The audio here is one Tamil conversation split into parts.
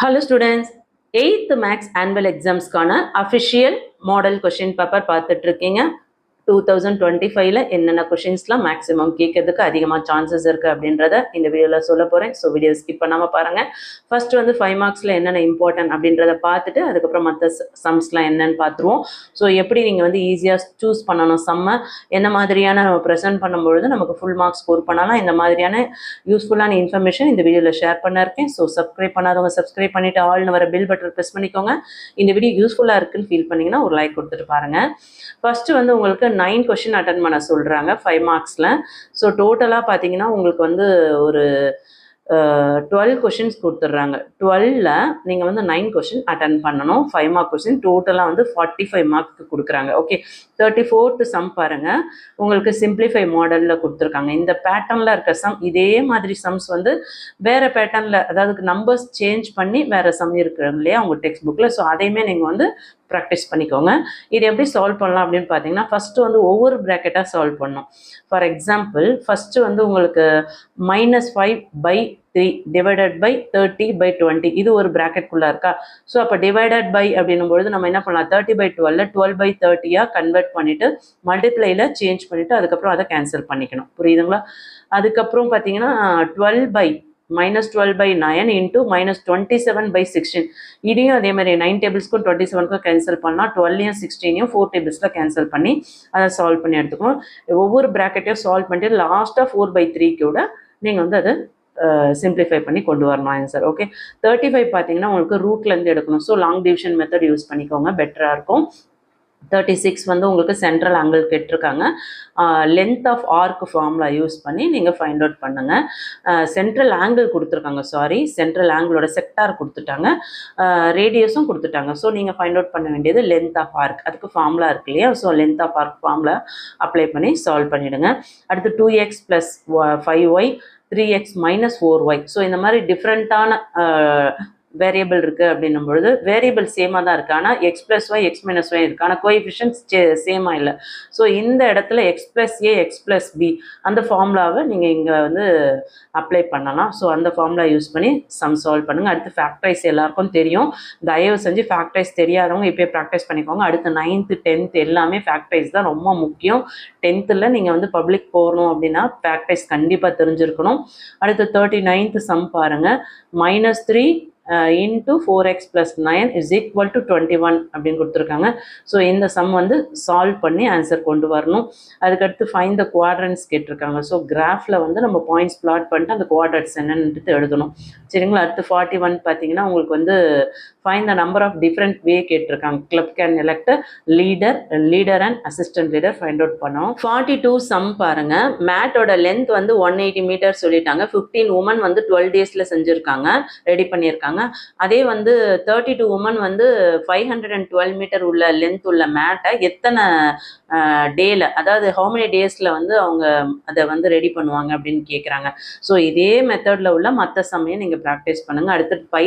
Hello students, 8th Max Annual Exams-கான official model question paper பார்த்துட்டு இருக்கீங்க. 2025ல என்னென்ன கொஷின்ஸ்லாம் மேக்ஸிமம் கேட்கறதுக்கு அதிகமாக சான்சஸ் இருக்குது அப்படின்றத இந்த வீடியோவில் சொல்ல போகிறேன். ஸோ வீடியோ ஸ்கிப் பண்ணாமல் பாருங்கள். ஃபர்ஸ்ட் வந்து 5 மார்க்ஸில் என்னென்ன இம்பார்ட்டன்ட் அப்படின்றத பார்த்துட்டு அதுக்கப்புறம் மற்ற சம்ஸ்லாம் என்னென்னு பார்த்துருவோம். ஸோ எப்படி நீங்கள் வந்து ஈஸியாக சூஸ் பண்ணணும் சம்மை, என்ன மாதிரியான நம்ம ப்ரெசென்ட் பண்ணும்பொழுது நமக்கு ஃபுல் மார்க்ஸ் ஸ்கோர் பண்ணலாம், இந்த மாதிரியான யூஸ்ஃபுல்லான இன்ஃபர்மேஷன் இந்த வீடியோவில் ஷேர் பண்ண இருக்கேன். ஸோ சப்ஸ்கிரைப் பண்ணாதவங்க சப்ஸ்கிரைப் பண்ணிவிட்டு ஆல்னு வர பெல் பட்டன் ப்ரெஸ் பண்ணிக்கோங்க. இந்த வீடியோ யூஸ்ஃபுல்லாக இருக்குன்னு ஃபீல் பண்ணிங்கன்னா ஒரு லைக் கொடுத்துட்டு பாருங்கள். ஃபர்ஸ்ட் வந்து உங்களுக்கு 9 கொஷின் அட்டன் பண்ண சொல்கிறாங்க 5 மார்க்ஸில். ஸோ டோட்டலாக பார்த்தீங்கன்னா உங்களுக்கு வந்து ஒரு 12 கொஷின்ஸ் கொடுத்துட்றாங்க. 12ல் நீங்கள் வந்து 9 கொஷின் அட்டன் பண்ணணும். 5 மார்க் கொஷின் டோட்டலாக வந்து 45 மார்க்கு கொடுக்குறாங்க. ஓகே, 34th சம் பாருங்கள், உங்களுக்கு சிம்பிளிஃபை மாடலில் கொடுத்துருக்காங்க. இந்த பேட்டர்னில் இருக்க சம் இதே மாதிரி சம்ஸ் வந்து வேறு பேட்டர்னில், அதாவது நம்பர்ஸ் சேஞ்ச் பண்ணி வேறு சம் இருக்கிறாங்க இல்லையா உங்கள் டெக்ஸ்ட் புக்கில். ஸோ அதையுமே நீங்கள் வந்து ப்ராக்டிஸ் பண்ணிக்கோங்க. இது எப்படி சால்வ் பண்ணலாம் அப்படின்னு பார்த்தீங்கன்னா, ஃபஸ்ட்டு வந்து ஒவ்வொரு ப்ராக்கெட்டாக சால்வ் பண்ணணும். ஃபார் எக்ஸாம்பிள் ஃபஸ்ட்டு வந்து உங்களுக்கு -5/3 டிவைடட் பை 30/20 இது ஒரு ப்ராக்கெட்குள்ளே இருக்கா. ஸோ அப்போ டிவைடட் பை அப்படின்னும்பொழுது நம்ம என்ன பண்ணலாம், 30/12 12/30 கன்வெர்ட் பண்ணிவிட்டு மல்டிப்ளையில் சேஞ்ச் பண்ணிவிட்டு அதுக்கப்புறம் அதை கேன்சல் பண்ணிக்கணும். புரியுதுங்களா? அதுக்கப்புறம் பார்த்தீங்கன்னா -12/9 இன்ட்டு -27/16 இதையும் அதே மாதிரி 9 டேபிள்ஸ்க்கும் 27க்கும் கேன்சல் பண்ணால் 12யும் 16யும் 4 டேபிள்ஸில் கேன்சல் பண்ணி அதை சால்வ் பண்ணி எடுத்துக்கணும். ஒவ்வொரு ப்ராக்கெட்டையும் சால்வ் பண்ணிட்டு லாஸ்ட்டாக 4/3 கூட நீங்கள் வந்து அதை சிம்பிளிஃபை பண்ணி கொண்டு வரணும் ஆன்சர். ஓகே, 35 பார்த்தீங்கன்னா உங்களுக்கு ரூட்லேருந்து எடுக்கணும். So long division method use பண்ணிக்கோங்க, பெட்டராக இருக்கும். 36 வந்து உங்களுக்கு சென்ட்ரல் ஆங்கிள் கேட்டிருக்காங்க. Length of arc formula use பண்ணி நீங்கள் ஃபைண்ட் அவுட் பண்ணுங்கள். சென்ட்ரல் ஆங்கிள் கொடுத்துருக்காங்க, சென்ட்ரல் ஆங்கிளோட செக்டார் கொடுத்துட்டாங்க, ரேடியஸும் கொடுத்துட்டாங்க. ஸோ நீங்கள் ஃபைண்ட் அவுட் பண்ண வேண்டியது லென்த் ஆஃப் ஆர்க். அதுக்கு ஃபார்முலா இருக்கு இல்லையா. So length of arc formula apply பண்ணி சால்வ் பண்ணிவிடுங்க. அடுத்து 2x + 5y 3x - 4y. So இந்த மாதிரி டிஃப்ரெண்ட்டான வேரியபிள் இருக்குது அப்படின்னும் பொழுது வேரியபிள் சேமாக தான் இருக்குது, ஆனால் x + y x - y இருக்குது, ஆனால் கோஎஃபிஷியன்ட்ஸ் சேமாக இல்லை. ஸோ இந்த இடத்துல x + a x + b அந்த ஃபார்முலாவை நீங்கள் இங்கே வந்து அப்ளை பண்ணலாம். ஸோ அந்த ஃபார்முலா யூஸ் பண்ணி சம் சால்வ் பண்ணுங்கள். அடுத்து ஃபேக்டரைஸ் எல்லாருக்கும் தெரியும், தயவு செஞ்சு ஃபேக்டரைஸ் தெரியாதவங்க இப்போ ப்ராக்டிஸ் பண்ணிக்கோங்க. அடுத்து 9th 10th எல்லாமே ஃபேக்டரைஸ் தான் ரொம்ப முக்கியம். 10th நீங்கள் வந்து பப்ளிக் போகணும் அப்படின்னா ஃபேக்டரைஸ் கண்டிப்பாக தெரிஞ்சிருக்கணும். அடுத்து 39th சம் பாருங்கள், -3 into 4x + 9 = 21 அப்படின்னு கொடுத்துருக்காங்க. ஸோ இந்த சம் வந்து சால்வ் பண்ணி ஆன்சர் கொண்டு வரணும். அதுக்கடுத்து ஃபைண்ட் த குவாட்ரண்ட்ஸ் கேட்டிருக்காங்க. ஸோ கிராஃபில் வந்து நம்ம பாயிண்ட்ஸ் பிளாட் பண்ணிட்டு அந்த குவாட்ரண்ட்ஸ் என்னன்றது எழுதணும். சரிங்களா? அடுத்து 41 பார்த்தீங்கன்னா உங்களுக்கு வந்து find the number of different way கேட்டிருக்காங்க. Club can elect leader and assistant leader find out பண்ணோம். 42 சம் பாருங்க, மேட்டோட லென்த் வந்து 180 மீட்டர் சொல்லிட்டாங்க. 15 உமன் வந்து 12 டேஸில் செஞ்சுருக்காங்க, ரெடி பண்ணியிருக்காங்க. அதே வந்து 32 உமன் வந்து 512 மீட்டர் உள்ள லென்த் உள்ள மேட்டை எத்தனை டேல, அதாவது ஹவு மெனி டேஸில் வந்து அவங்க அதை வந்து ரெடி பண்ணுவாங்க அப்படின்னு கேட்குறாங்க. ஸோ இதே மெத்தடில் உள்ள மற்ற சமயம் நீங்கள் ப்ராக்டிஸ் பண்ணுங்கள். அடுத்து பை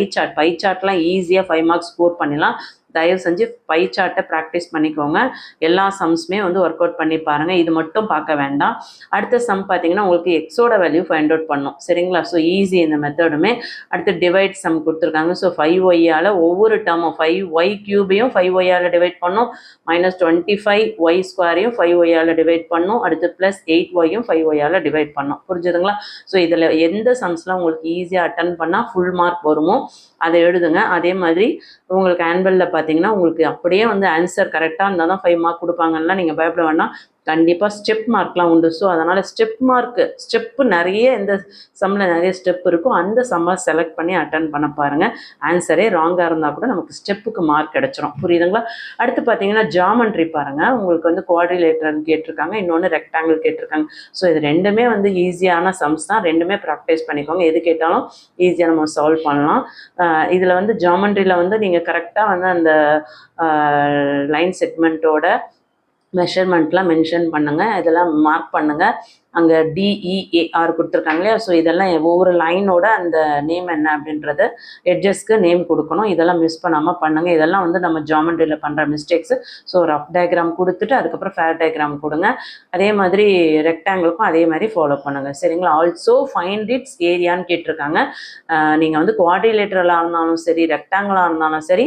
சார்ட்லாம் ஈஸியாக 5 மார்க்ஸ் ஸ்கோர் பண்ணிடலாம். தயவு செஞ்சு பை சார்ட்டை ப்ராக்டிஸ் பண்ணிக்கோங்க. எல்லா சம்ஸுமே வந்து ஒர்க் அவுட் பண்ணி பாருங்கள், இது மட்டும் பார்க்க வேண்டாம். அடுத்த சம் பார்த்தீங்கன்னா உங்களுக்கு எக்ஸோட வேல்யூ ஃபைண்ட் அவுட் பண்ணணும். சரிங்களா? ஸோ ஈஸி இந்த மெத்தடுமே. அடுத்து டிவைட் சம் கொடுத்துருக்காங்க. ஸோ 5y ஒவ்வொரு டேர்மும் 5y³ 5y டிவைட் பண்ணோம், -25y² 5y டிவைட் பண்ணோம், அடுத்து +8y 5y டிவைட் பண்ணோம். புரிஞ்சுதுங்களா? ஸோ இதில் எந்த சம்ஸ்லாம் உங்களுக்கு ஈஸியாக அட்டன் பண்ணால் ஃபுல் மார்க் வருமோ அதை எழுதுங்க. அதே மாதிரி உங்களுக்கு ஆனுவலில் பார்த்தீங்கன்னா உங்களுக்கு அப்படியே வந்து ஆன்சர் கரெக்டாக இருந்தால் தான் 5 மார்க் கொடுப்பாங்கன்னா நீங்கள் பயப்பட வேண்டாம். கண்டிப்பாக ஸ்டெப் மார்க்லாம் உண்டு. ஸோ அதனால் ஸ்டெப்பு நிறைய, இந்த சம்மில் நிறைய ஸ்டெப் இருக்கும், அந்த சம்மை செலக்ட் பண்ணி அட்டன் பண்ண பாருங்கள். ஆன்சரே ராங்காக இருந்தால் கூட நமக்கு ஸ்டெப்புக்கு மார்க் கிடச்சிரும். புரியுதுங்களா? அடுத்து பார்த்தீங்கன்னா ஜாமெண்ட்ரி பாருங்கள், உங்களுக்கு வந்து குவாட்ரிலேட்டர் கேட்டிருக்காங்க, இன்னொன்று ரெக்டாங்கிள் கேட்டிருக்காங்க. ஸோ இது ரெண்டுமே வந்து ஈஸியான சம்ஸ் தான், ரெண்டுமே ப்ராக்டிஸ் பண்ணிக்கோங்க. எது கேட்டாலும் ஈஸியாக நம்ம சால்வ் பண்ணலாம். இதில் வந்து ஜாமெண்ட்ரியில் வந்து நீங்கள் கரெக்டாக வந்து அந்த லைன் செக்மெண்ட்டோட மெஷர்மெண்ட்லாம் மென்ஷன் பண்ணுங்கள், இதெல்லாம் மார்க் பண்ணுங்கள். அங்கே DEAR கொடுத்துருக்காங்க இல்லையா. ஸோ இதெல்லாம் ஒவ்வொரு லைனோட அந்த நேம் என்ன அப்படின்றத எட்ஜஸ்க்கு நேம் கொடுக்கணும். இதெல்லாம் மிஸ் பண்ணாமல் பண்ணுங்கள். இதெல்லாம் வந்து நம்ம ஜாமெண்ட்ரியில் பண்ணுற மிஸ்டேக்ஸு. ஸோ ரஃப் டயக்ராம் கொடுத்துட்டு அதுக்கப்புறம் ஃபேர் டயக்ராம் கொடுங்க. அதே மாதிரி ரெக்டாங்கிளுக்கும் அதே மாதிரி ஃபாலோ பண்ணுங்கள். சரிங்களா. ஆல்சோ ஃபைண்ட் இட்ஸ் ஏரியான்னு கேட்டிருக்காங்க. நீங்கள் வந்து குவாட்ரிலேட்டரலாக இருந்தாலும் சரி, ரெக்டாங்கிளாக இருந்தாலும் சரி,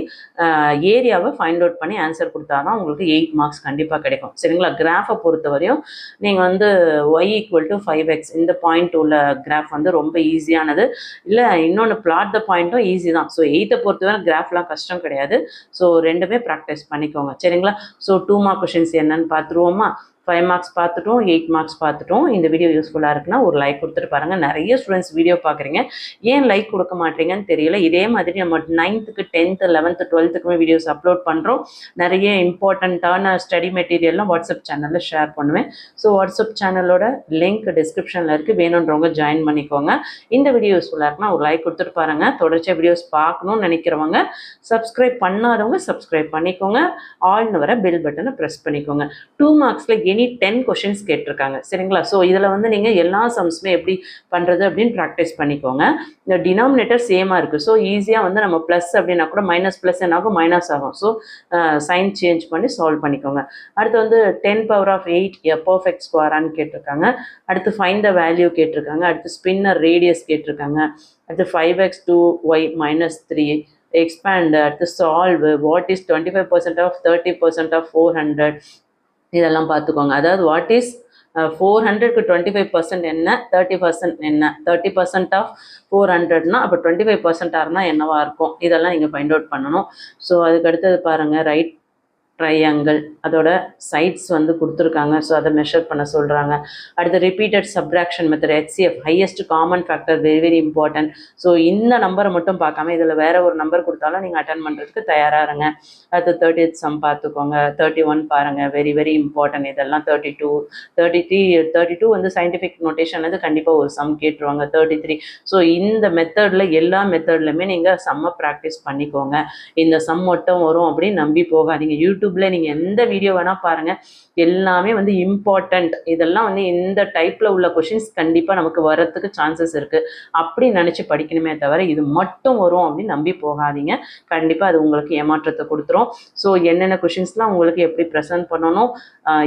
ஏரியாவை ஃபைண்ட் அவுட் பண்ணி ஆன்சர் கொடுத்தா தான் உங்களுக்கு 8 மார்க்ஸ் கண்டிப்பாக கிடைக்கும். சரிங்களா. கிராஃபை பொறுத்த வரையும் நீங்கள் வந்து y = 5x இந்த பாயிண்ட் உள்ள கிராஃப் வந்து ரொம்ப ஈஸியானது. இல்லை இன்னொன்று பிளாட் த பாயிண்ட்டும் ஈஸி தான். ஸோ 8 பொறுத்தவரை கிராஃப்லாம் கஷ்டம் கிடையாது. ஸோ ரெண்டுமே ப்ராக்டிஸ் பண்ணிக்கோங்க. சரிங்களா. ஸோ 2 மார்க் கொஷின்ஸ் என்னன்னு பார்த்துருவோமா. 5 மார்க்ஸ் பார்த்துட்டோம், 8 மார்க்ஸ் பார்த்துட்டோம். இந்த வீடியோ யூஸ்ஃபுல்லாக இருக்குன்னா ஒரு லைக் கொடுத்துட்டு பாருங்கள். நிறைய ஸ்டூடெண்ட்ஸ் வீடியோ பார்க்குறீங்க, ஏன் லைக் கொடுக்க மாட்டீங்கன்னு தெரியல. இதே மாதிரி நம்ம 9th, 10th, 11th, 12th videos upload பண்ணுறோம். நிறைய இம்பார்ட்டண்ட்டான ஸ்டடி மெட்டீரியல்லாம் வாட்ஸ்அப் சேனலில் ஷேர் பண்ணுவேன். ஸோ வாட்ஸ்அப் சேனலோட லிங்க் டிஸ்கிரிப்ஷனில் இருக்குது, வேணுன்றவங்க ஜாயின் பண்ணிக்கோங்க. இந்த வீடியோ யூஸ்ஃபுல்லாக இருக்குன்னா ஒரு லைக் கொடுத்துட்டு பாருங்கள். தொடர்ச்சியாக வீடியோஸ் பார்க்கணும்னு நினைக்கிறவங்க, சப்ஸ்கிரைப் பண்ணாதவங்க சப்ஸ்கிரைப் பண்ணிக்கோங்க. ஆல்னு வர பெல் பட்டனை ப்ரெஸ் பண்ணிக்கோங்க. 2 மார்க்ஸில் எனி 10 கொஷின்ஸ் கேட்டிருக்காங்க. சரிங்களா. ஸோ இதில் வந்து நீங்கள் எல்லா சம்ஸுமே எப்படி பண்ணுறது அப்படின்னு ப்ராக்டிஸ் பண்ணிக்கோங்க. இந்த டினாமினேட்டர் சேமாக இருக்குது. ஸோ ஈஸியாக வந்து நம்ம ப்ளஸ் அப்படின்னா கூட மைனஸ் ப்ளஸ் என்ன ஆகும், மைனஸ் ஆகும். ஸோ சைன் சேஞ்ச் பண்ணி சால்வ் பண்ணிக்கோங்க. அடுத்து வந்து 10⁻8 a perfect squareன்னு கேட்டிருக்காங்க. அடுத்து ஃபைண்ட் த வேல்யூ கேட்டிருக்காங்க. அடுத்து ஸ்பின்னர் ரேடியஸ் கேட்டிருக்காங்க. அடுத்து 5x 2y - 3 எக்ஸ்பேண்ட். அடுத்து solve. What is 25% of 30% of 400 இதெல்லாம் பார்த்துக்கோங்க. அதாவது வாட் இஸ் 400க்கு 25% என்ன, 30% என்ன, 30% ஆஃப் 400னா அப்போ 25% இருந்தால் என்னவா இருக்கும், இதெல்லாம் நீங்கள் ஃபைண்ட் அவுட் பண்ணணும். ஸோ அதுக்கு அடுத்தது பாருங்கள், ரைட் ட்ரையாங்கிள் அதோட சைட்ஸ் வந்து கொடுத்துருக்காங்க. ஸோ அதை மெஷர் பண்ண சொல்கிறாங்க. அடுத்து repeated subtraction method, HCF highest common factor, very very important. So இந்த நம்பரை மட்டும் பார்க்காம இதில் வேறு ஒரு நம்பர் கொடுத்தாலும் நீங்கள் அட்டன் பண்ணுறதுக்கு தயாராக இருங்க. அடுத்து 30th சம் பார்த்துக்கோங்க. 31 பாருங்கள், வெரி வெரி இம்பார்ட்டன்ட். இதெல்லாம் 32, 33, 32 வந்து சயின்டிஃபிக் நோட்டேஷன் அது கண்டிப்பாக ஒரு சம் கேட்டுருவாங்க. 33. ஸோ இந்த மெத்தடில் எல்லா மெத்தட்லையுமே நீங்கள் சம்மை ப்ராக்டிஸ் பண்ணிக்கோங்க. இந்த சம் மட்டும் வரும் அப்படின்னு நம்பி போகாதீங்க. யூடியூப்ல நீங்கள் எந்த வீடியோ வேணால் பாருங்கள், எல்லாமே வந்து இம்பார்ட்டண்ட். இதெல்லாம் வந்து இந்த டைப்பில் உள்ள கொஷின்ஸ் கண்டிப்பாக நமக்கு வரத்துக்கு சான்சஸ் இருக்குது. அப்படி நினச்சி படிக்கணுமே தவிர இது மட்டும் வரும் அப்படின்னு நம்பி போகாதீங்க. கண்டிப்பாக அது உங்களுக்கு ஏமாற்றத்தை கொடுத்துரும். ஸோ என்னென்ன கொஷின்ஸ்லாம் உங்களுக்கு எப்படி ப்ரெசென்ட் பண்ணணும்,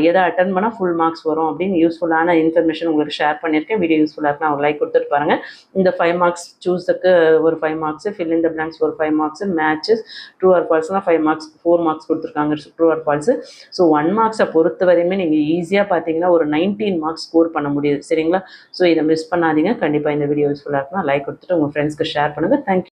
எதை அட்டன் பண்ணால் ஃபுல் மார்க்ஸ் வரும் அப்படின்னு யூஸ்ஃபுல்லான இன்ஃபர்மேஷன் உங்களுக்கு ஷேர் பண்ணியிருக்கேன். வீடியோ யூஸ்ஃபுல்லாக இருக்குன்னா ஒரு லைக் கொடுத்துட்டு பாருங்கள். இந்த 5 மார்க்ஸ் சூஸுக்கு ஒரு 5 marks, fill in the blanks ஒரு 5 மார்க்ஸு, மேட்சஸ் ட்ரூ ஆர் ஃபால்ஸ்னால் 5 மார்க்ஸ், 4 மார்க்ஸ் கொடுத்துருக்காங்க ட்ரூ ஆர் ஃபால்ஸு. ஸோ 1 மார்க்ஸை பொறுத்த வரையுமே நீங்கள் ஈஸியாக பார்த்தீங்கன்னா ஒரு 19 மார்க்ஸ் ஸ்கோர் பண்ண முடியுது. சரிங்களா. ஸோ இதை மிஸ் பண்ணாதீங்க. கண்டிப்பாக இந்த வீடியோ யூஸ்ஃபுல்லாக இருக்குன்னா லைக் கொடுத்துட்டு உங்கள் ஃப்ரெண்ட்ஸ்க்கு ஷேர் பண்ணுங்கள். தேங்க்யூ.